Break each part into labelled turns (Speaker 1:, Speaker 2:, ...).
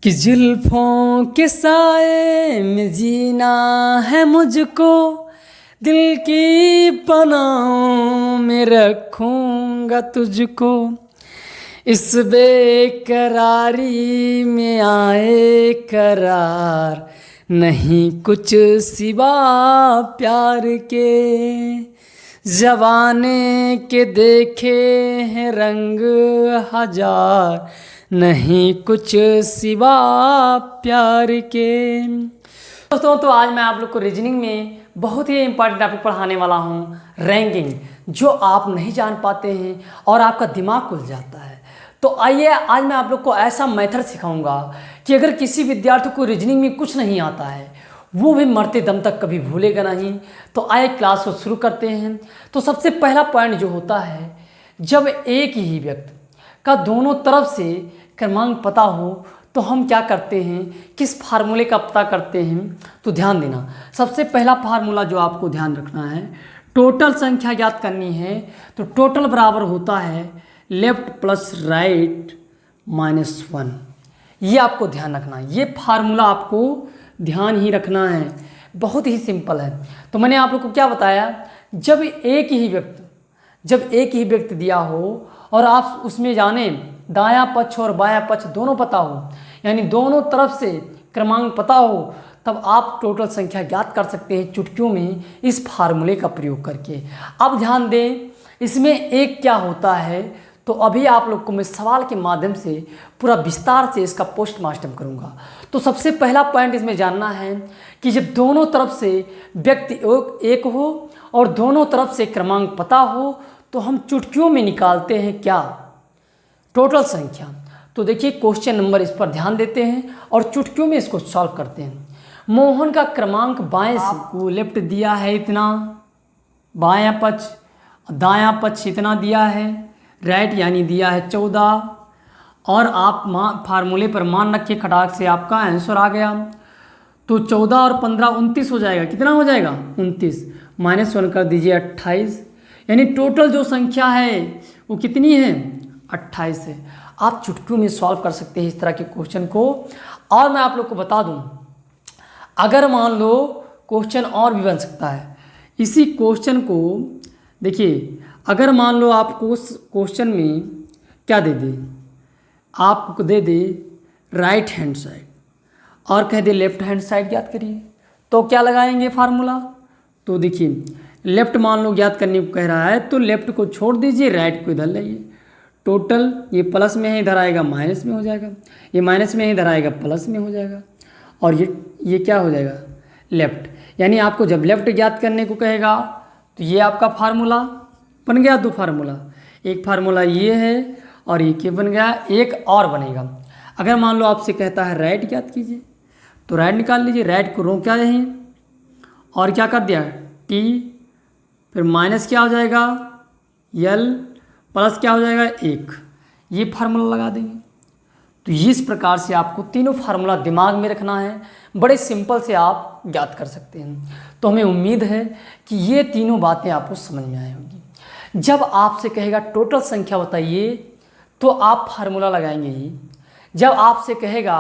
Speaker 1: कि जुल्फों के साए में जीना है मुझको, दिल की पनाहों में रखूँगा तुझको। इस बेकरारी में आए करार, नहीं कुछ सिवा प्यार के। जवाने के देखे हैं रंग हजार, नहीं कुछ सिवा प्यार के। दोस्तों, तो आज मैं आप लोग को रीजनिंग में बहुत ही इंपॉर्टेंट टॉपिक पढ़ाने वाला हूँ, रैंकिंग, जो आप नहीं जान पाते हैं और आपका दिमाग खुल जाता है। तो आइए, आज मैं आप लोग को ऐसा मेथड सिखाऊंगा कि अगर किसी विद्यार्थी को रीजनिंग में कुछ नहीं आता है, वो भी मरते दम तक कभी भूलेगा नहीं। तो आइए क्लास को शुरू करते हैं। तो सबसे पहला पॉइंट जो होता है, जब एक ही व्यक्ति का दोनों तरफ से क्रमांक पता हो तो हम क्या करते हैं, किस फार्मूले का पता करते हैं। तो ध्यान देना, सबसे पहला फार्मूला जो आपको ध्यान रखना है, टोटल संख्या ज्ञात करनी है। तो टोटल बराबर होता है लेफ्ट प्लस राइट माइनस 1। ये आपको ध्यान रखना है, ये फार्मूला आपको ध्यान ही रखना है, बहुत ही सिंपल है। तो मैंने आप लोग को क्या बताया, जब एक ही व्यक्ति दिया हो और आप उसमें जाने दायां पक्ष और बायां पक्ष दोनों पता हो, यानी दोनों तरफ से क्रमांक पता हो, तब आप टोटल संख्या ज्ञात कर सकते हैं चुटकियों में इस फार्मूले का प्रयोग करके। अब ध्यान दें, इसमें एक क्या होता है, तो अभी आप लोग को मैं सवाल के माध्यम से पूरा विस्तार से इसका पोस्टमार्टम करूंगा। तो सबसे पहला पॉइंट इसमें जानना है कि जब दोनों तरफ से व्यक्ति एक हो और दोनों तरफ से क्रमांक पता हो, तो हम चुटकियों में निकालते हैं क्या, टोटल संख्या। तो देखिए क्वेश्चन नंबर, इस पर ध्यान देते हैं और चुटकियों में इसको सॉल्व करते हैं। मोहन का क्रमांक बाएं से, वो लेफ्ट दिया है इतना, बायां पक्ष, दायां पक्ष इतना दिया है, राइट यानी दिया है 14, और आप फार्मूले पर मान रखिए खटाक से आपका आंसर आ गया। तो 14 और 15 29 हो जाएगा। कितना हो जाएगा? 29 माइनस 1 कर दीजिए 28, यानी टोटल जो संख्या है वो कितनी है? 28 है। आप चुटकियों में सॉल्व कर सकते हैं इस तरह के क्वेश्चन को। और मैं आप लोग को बता दूं, अगर मान लो क्वेश्चन और भी बन सकता है इसी क्वेश्चन को। देखिए, अगर मान लो आपको क्वेश्चन में क्या दे दे, आपको दे दे राइट हैंड साइड और कह दे लेफ्ट हैंड साइड ज्ञात करिए, तो क्या लगाएंगे फार्मूला? तो देखिए, लेफ्ट मान लो ज्ञात करने को कह रहा है, तो लेफ्ट को छोड़ दीजिए, राइट को इधर लाइए। टोटल ये प्लस में है, इधर आएगा माइनस में हो जाएगा, ये माइनस में है, इधर आएगा प्लस में हो जाएगा, और ये क्या हो जाएगा? लेफ्ट। यानी आपको जब लेफ्ट ज्ञात करने को कहेगा तो ये आपका फार्मूला बन गया। दो फार्मूला, एक फार्मूला ये है और ये क्या बन गया, एक और बनेगा। अगर मान लो आपसे कहता है राइट ज्ञात कीजिए, तो राइट निकाल लीजिए, राइट को रोका है और क्या कर दिया टी, फिर माइनस क्या हो जाएगा यल, प्लस क्या हो जाएगा 1, ये फार्मूला लगा देंगे। तो इस प्रकार से आपको तीनों फार्मूला दिमाग में रखना है, बड़े सिंपल से आप ज्ञात कर सकते हैं। तो हमें उम्मीद है कि ये तीनों बातें आपको समझ में आई होंगी। जब आपसे कहेगा टोटल संख्या बताइए, तो आप फार्मूला लगाएंगे ही। जब आपसे कहेगा,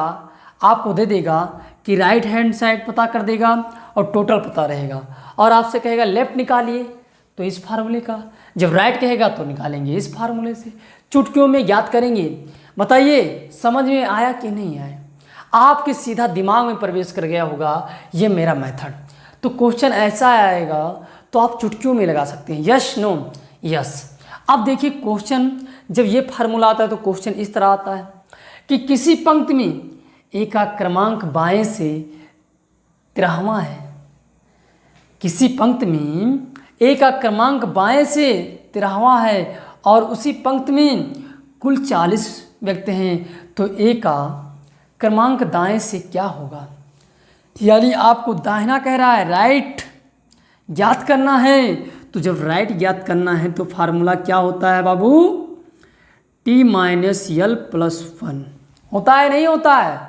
Speaker 1: आपको दे देगा कि राइट हैंड साइड पता कर देगा और टोटल पता रहेगा, और आपसे कहेगा लेफ्ट निकालिए, तो इस फार्मूले का। जब राइट कहेगा तो निकालेंगे इस फार्मूले से, चुटकियों में ज्ञात करेंगे। बताइए समझ में आया कि नहीं आया? आपके सीधा दिमाग में प्रवेश कर गया होगा ये मेरा मेथड। तो क्वेश्चन ऐसा आएगा तो आप चुटकियों में लगा सकते हैं, यस नो यस। अब देखिए क्वेश्चन, जब ये फार्मूला आता है तो क्वेश्चन इस तरह आता है कि किसी पंक्ति में एक का क्रमांक बाएं से 13वां है। किसी पंक्ति में एक का क्रमांक बाएं से 13वां है और उसी पंक्ति में कुल 40 व्यक्ति हैं, तो ए का क्रमांक दाएं से क्या होगा? यानी आपको दाहिना कह रहा है, राइट ज्ञात करना है। तो जब राइट ज्ञात करना है तो फार्मूला क्या होता है बाबू? टी माइनस यल प्लस 1 होता है, नहीं होता है?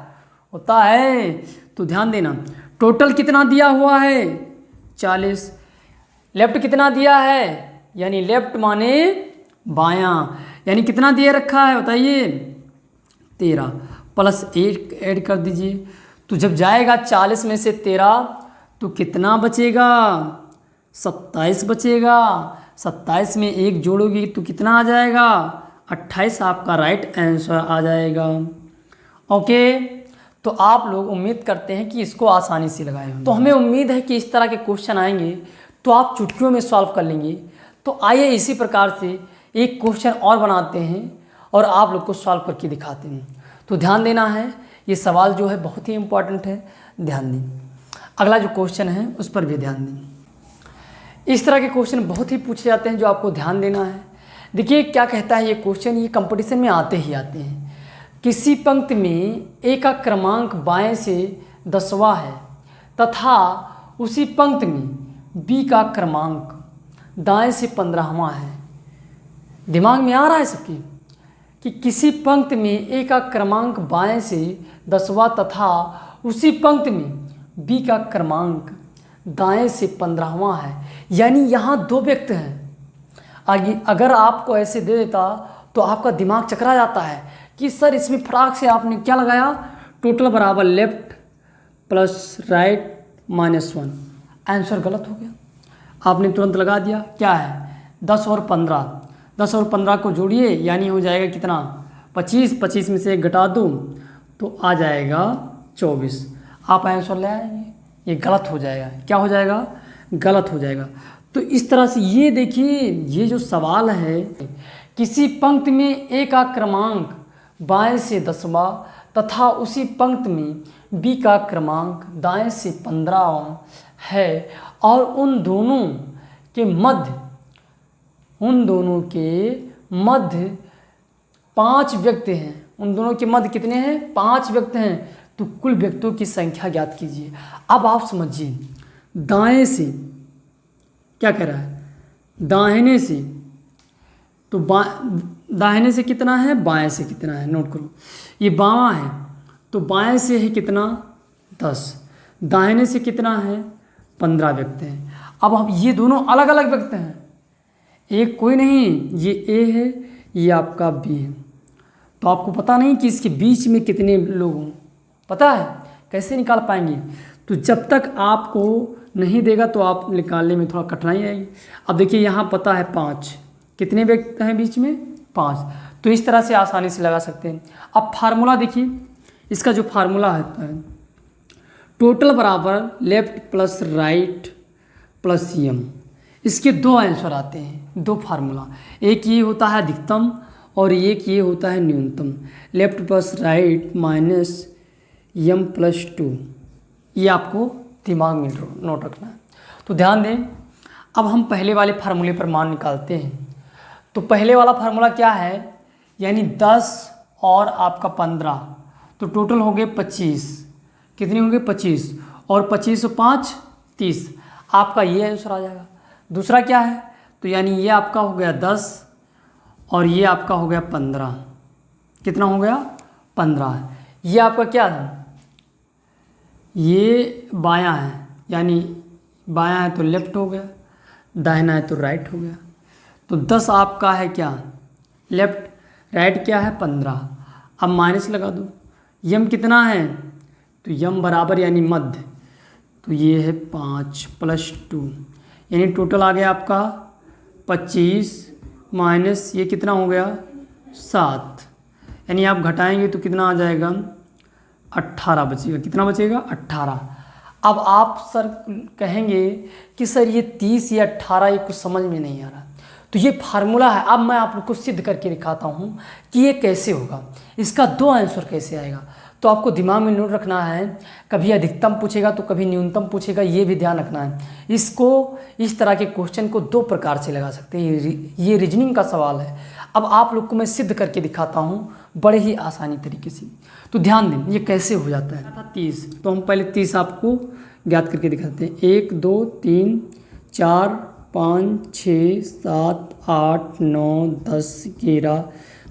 Speaker 1: होता है। तो ध्यान देना, टोटल कितना दिया हुआ है? 40। लेफ्ट कितना दिया है? यानी लेफ्ट माने बायां, यानी कितना दिए रखा है बताइए? 13। प्लस 8 ऐड कर दीजिए। तो जब जाएगा 40 में से 13 तो कितना बचेगा? 27 बचेगा। 27 में 1 जोड़ोगी तो कितना आ जाएगा? 28 आपका राइट आंसर आ जाएगा। ओके, तो आप लोग उम्मीद करते हैं कि इसको आसानी से लगाए होंगे। तो हमें उम्मीद है कि इस तरह के क्वेश्चन आएंगे तो आप चुटकियों में सॉल्व कर लेंगे। तो आइए इसी प्रकार से एक क्वेश्चन और बनाते हैं और आप लोग को सॉल्व करके दिखाते हैं। तो ध्यान देना है, ये सवाल जो है बहुत ही इम्पोर्टेंट है, ध्यान दें। अगला जो क्वेश्चन है उस पर भी ध्यान दें। इस तरह के क्वेश्चन बहुत ही पूछे जाते हैं जो आपको ध्यान देना है। देखिए क्या कहता है ये क्वेश्चन, ये कंपटीशन में आते ही आते हैं। किसी पंक्ति में ए का क्रमांक बाएं से 10वां है तथा उसी पंक्ति में बी का क्रमांक दाएं से 15वां है। दिमाग में आ रहा है सबकी कि किसी पंक्ति में ए का क्रमांक बाएं से 10वां तथा उसी पंक्ति में बी का क्रमांक दाएं से 15वां है। यानी यहाँ 2 व्यक्ति हैं। आगे अगर आपको ऐसे दे देता तो आपका दिमाग चकरा जाता है कि सर इसमें फटाक से आपने क्या लगाया, टोटल बराबर लेफ्ट प्लस राइट -1। आंसर गलत हो गया। आपने तुरंत लगा दिया। क्या है? 10 और 15। 10 और 15 को जोड़िए यानी हो जाएगा कितना? 25। 25 में से 1 घटा दूँ तो आ जाएगा 24। आप आंसर ले आएंगे, ये गलत हो जाएगा। क्या हो जाएगा? गलत हो जाएगा। तो इस तरह से ये देखिए, ये जो सवाल है, किसी पंक्ति में ए का क्रमांक बाएं से 10वां तथा उसी पंक्ति में बी का क्रमांक दाएं से 15वां है और उन दोनों के मध्य 5 व्यक्ति हैं। उन दोनों के मध्य कितने हैं? 5 व्यक्ति हैं। तो कुल व्यक्तियों की संख्या ज्ञात कीजिए। अब आप समझिए, दाएं से क्या कह रहा है? दाहिने से, तो दाहिने से कितना है, बाएं से कितना है, नोट करो। ये बावां है तो बाएं से है कितना? 10। दाहिने से कितना है? 15 व्यक्ति हैं। अब हम ये दोनों अलग अलग व्यक्ति हैं, एक कोई नहीं, ये ए है, ये आपका बी है। तो आपको पता नहीं कि इसके बीच में कितने लोग हों, पता है? कैसे निकाल पाएंगे? तो जब तक आपको नहीं देगा तो आप निकालने में थोड़ा कठिनाई आएगी। अब देखिए यहाँ पता है 5, कितने व्यक्ति हैं बीच में? 5। तो इस तरह से आसानी से लगा सकते हैं। अब फार्मूला देखिए, इसका जो फार्मूला है टोटल बराबर लेफ्ट प्लस राइट प्लस यम। इसके 2 आंसर आते हैं, 2 फार्मूला। एक ये होता है अधिकतम और एक ये होता है न्यूनतम। लेफ्ट प्लस राइट माइनस यम प्लस 2, ये आपको दिमाग में नोट रखना है। तो ध्यान दें, अब हम पहले वाले फार्मूले पर मान निकालते हैं। तो पहले वाला फार्मूला क्या है? यानी 10 और आपका 15, तो टोटल हो गए 25। कितने होंगे? 25। और 25 और 5 30। आपका ये आंसर आ जाएगा। दूसरा क्या है? तो यानी ये आपका हो गया 10 और ये आपका हो गया 15। कितना हो गया? 15। ये आपका क्या है? ये बायां है, यानी बायां है तो लेफ्ट हो गया, दाहिना है तो राइट हो गया। तो 10 आपका है क्या? लेफ्ट। राइट क्या है? 15। अब माइनस लगा दो। यम कितना है? तो यम बराबर यानी मध्य, तो ये है 5 प्लस 2, यानी टोटल आ गया आपका 25 माइनस ये कितना हो गया? 7। यानी आप घटाएंगे तो कितना आ जाएगा? 18 बचेगा। कितना बचेगा? 18। अब आप सर कहेंगे कि सर ये 30 या 18 ये कुछ समझ में नहीं आ रहा। तो ये फार्मूला है। अब मैं आप लोग को सिद्ध करके दिखाता हूँ कि ये कैसे होगा, इसका 2 आंसर कैसे आएगा। तो आपको दिमाग में नोट रखना है, कभी अधिकतम पूछेगा तो कभी न्यूनतम पूछेगा, ये भी ध्यान रखना है। इसको इस तरह के क्वेश्चन को 2 प्रकार से लगा सकते हैं। ये रीजनिंग का सवाल है। अब आप लोग को मैं सिद्ध करके दिखाता हूँ बड़े ही आसानी तरीके से। तो ध्यान दें ये कैसे हो जाता है। 30, तो हम पहले 30 आपको ज्ञात करके दिखाते हैं। 1 2 3 4 5 6 7 8 9 10 11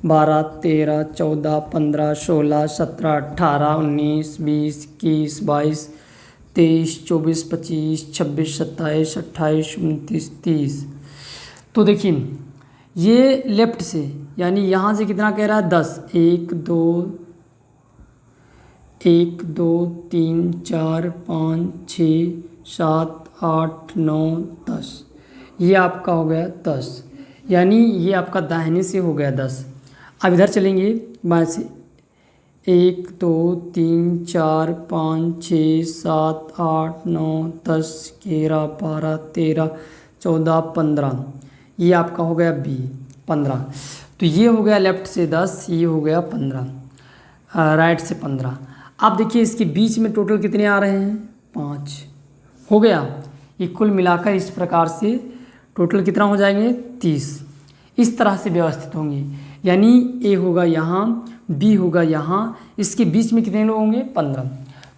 Speaker 1: 12 13 14 15 16 17 18 19 20 21 22 23 24 25 26 27 28 29 30। तो देखिए ये लेफ्ट से, यानी यहाँ से कितना कह रहा है? 10। 1 2 1 2 3 4 5 6 7 8 9 10। ये आपका हो गया 10, यानी ये आपका दाहिने से हो गया 10। अब इधर चलेंगे बाएं से, 1 2 3 4 5 6 7 8 9 10 11 12 13 14 15। ये आपका हो गया बी 15। तो ये हो गया लेफ्ट से 10, ये हो गया 15, राइट से 15। आप देखिए इसके बीच में टोटल कितने आ रहे हैं, 5 हो गया। ये कुल मिलाकर इस प्रकार से टोटल कितना हो जाएंगे, 30। इस तरह से व्यवस्थित होंगे, यानी ए होगा यहाँ, बी होगा यहाँ, इसके बीच में कितने लोग होंगे, 15।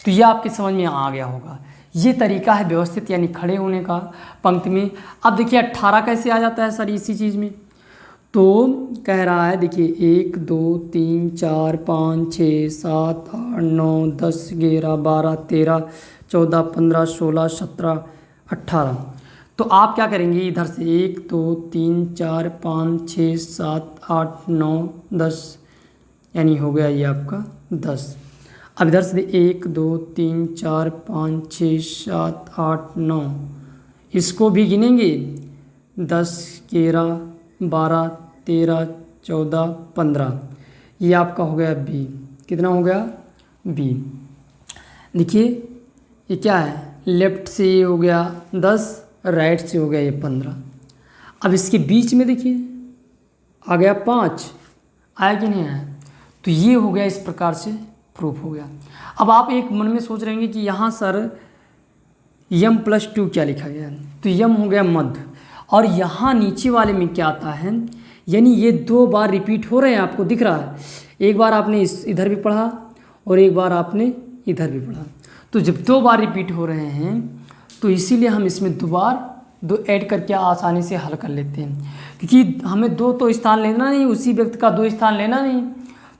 Speaker 1: तो ये आपके समझ में आ गया होगा। ये तरीका है व्यवस्थित यानी खड़े होने का पंक्ति में। अब देखिए 18 कैसे आ जाता है सर इसी चीज़ में, तो कह रहा है देखिए 1 2 3 4 5 6 7 8 9 10 11 12 13 14 15 16 17 18। तो आप क्या करेंगे, इधर से 1 2 3 4 5 6 7 8 9 10, यानी हो गया ये आपका 10। अब इधर से 1 2 3 4 5 6 7 8 9, इसको भी गिनेंगे, 10 11 12 13 14 15। ये आपका हो गया बी, कितना हो गया, बी। देखिए ये क्या है, लेफ्ट से ये हो गया 10, राइट से हो गया ये 15। अब इसके बीच में देखिए आ गया 5, आया कि नहीं आया, तो ये हो गया, इस प्रकार से प्रूफ हो गया। अब आप एक मन में सोच रहे हैं कि यहाँ सर m+2 क्या लिखा गया है, तो m हो गया मध्य, और यहाँ नीचे वाले में क्या आता है, यानी ये 2 बार रिपीट हो रहे हैं, आपको दिख रहा है। एक बार आपने इधर भी पढ़ा और एक बार आपने इधर भी पढ़ा, तो जब 2 बार रिपीट हो रहे हैं तो इसीलिए हम इसमें 2 बार 2 ऐड करके आसानी से हल कर लेते हैं, क्योंकि हमें 2 तो स्थान लेना नहीं, उसी व्यक्ति का 2 स्थान लेना नहीं,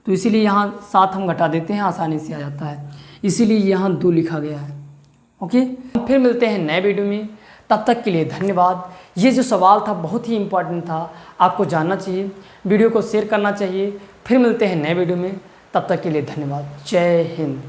Speaker 1: तो इसीलिए यहाँ 7 हम घटा देते हैं, आसानी से आ जाता है, इसीलिए यहाँ 2 लिखा गया है। ओके, फिर मिलते हैं नए वीडियो में, तब तक के लिए धन्यवाद। ये जो सवाल था बहुत ही इम्पोर्टेंट था, आपको जानना चाहिए, वीडियो को शेयर करना चाहिए। फिर मिलते हैं नए वीडियो में, तब तक के लिए धन्यवाद। जय हिंद।